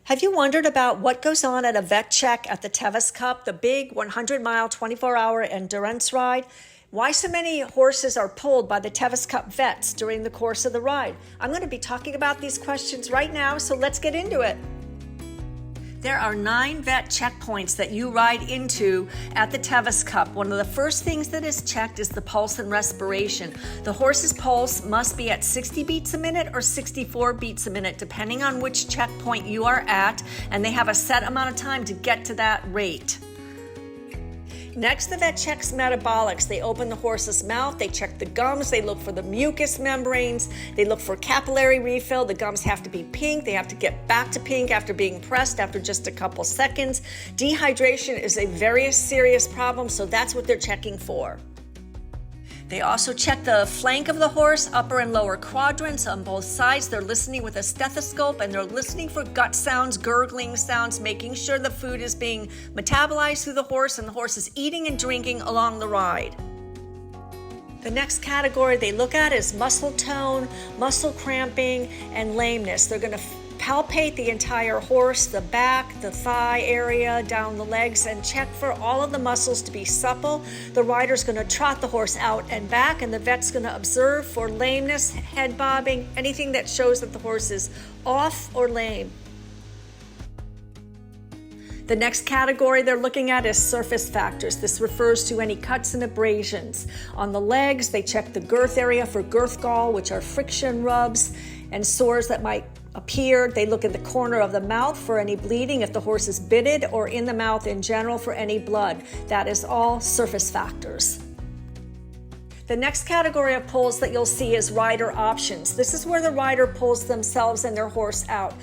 Have you wondered about what goes on at a vet check at the Tevis Cup, the big 100-mile, 24-hour endurance ride? Why so many horses are pulled by the Tevis Cup vets during the course of the ride? I'm going to be talking about these questions right now, so let's get into it. There are 9 vet checkpoints that you ride into at the Tevis Cup. One of the first things that is checked is the pulse and respiration. The horse's pulse must be at 60 beats a minute or 64 beats a minute, depending on which checkpoint you are at, and they have a set amount of time to get to that rate. Next, the vet checks metabolics. They open the horse's mouth, they check the gums, they look for the mucous membranes, they look for capillary refill. The gums have to be pink, they have to get back to pink after being pressed after just a couple seconds. Dehydration is a very serious problem, so that's what they're checking for. They also check the flank of the horse, upper and lower quadrants on both sides. They're listening with a stethoscope and they're listening for gut sounds, gurgling sounds, making sure the food is being metabolized through the horse and the horse is eating and drinking along the ride. The next category they look at is muscle tone, muscle cramping, and lameness. They're going to palpate the entire horse, the back, the thigh area, down the legs, and check for all of the muscles to be supple. The rider's going to trot the horse out and back, and the vet's going to observe for lameness, head bobbing, anything that shows that the horse is off or lame. The next category they're looking at is surface factors. This refers to any cuts and abrasions. On the legs, they check the girth area for girth gall, which are friction rubs and sores that might appear. They look at the corner of the mouth for any bleeding if the horse is bitted, or in the mouth in general for any blood. That is all surface factors. The next category of pulls that you'll see is rider options. This is where the rider pulls themselves and their horse out.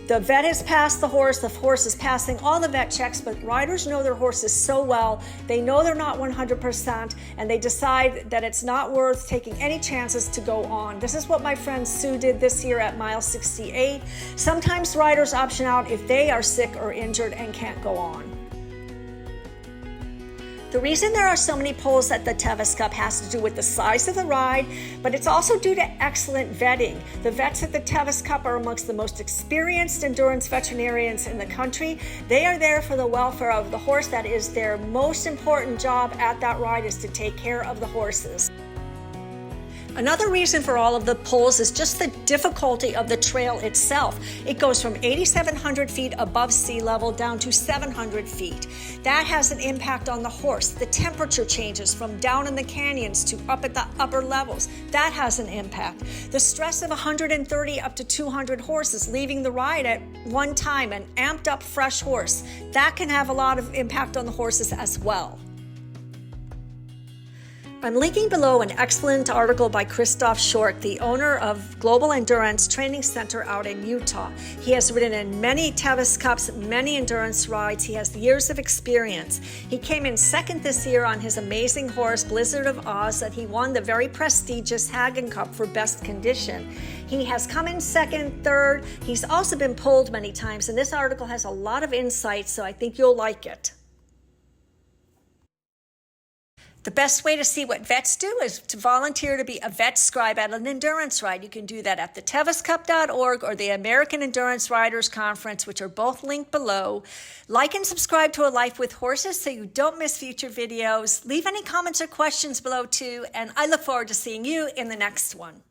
The vet has passed the horse is passing all the vet checks, but riders know their horses so well, they know they're not 100%, and they decide that it's not worth taking any chances to go on. This is what my friend Sue did this year at mile 68. Sometimes riders option out if they are sick or injured and can't go on. The reason there are so many pulls at the Tevis Cup has to do with the size of the ride, but it's also due to excellent vetting. The vets at the Tevis Cup are amongst the most experienced endurance veterinarians in the country. They are there for the welfare of the horse. That is their most important job at that ride, is to take care of the horses. Another reason for all of the pulls is just the difficulty of the trail itself. It goes from 8,700 feet above sea level down to 700 feet. That has an impact on the horse. The temperature changes from down in the canyons to up at the upper levels. That has an impact. The stress of 130 up to 200 horses leaving the ride at one time, an amped up fresh horse, that can have a lot of impact on the horses as well. I'm linking below an excellent article by Christoph Schork, the owner of Global Endurance Training Center out in Utah. He has ridden in many Tevis Cups, many endurance rides. He has years of experience. He came in second this year on his amazing horse, Blizzard of Oz, that he won the very prestigious Hagen Cup for best condition. He has come in second, third. He's also been pulled many times, and this article has a lot of insight, so I think you'll like it. The best way to see what vets do is to volunteer to be a vet scribe at an endurance ride. You can do that at the teviscup.org or the American Endurance Riders Conference, which are both linked below. Like and subscribe to A Life with Horses so you don't miss future videos. Leave any comments or questions below too, and I look forward to seeing you in the next one.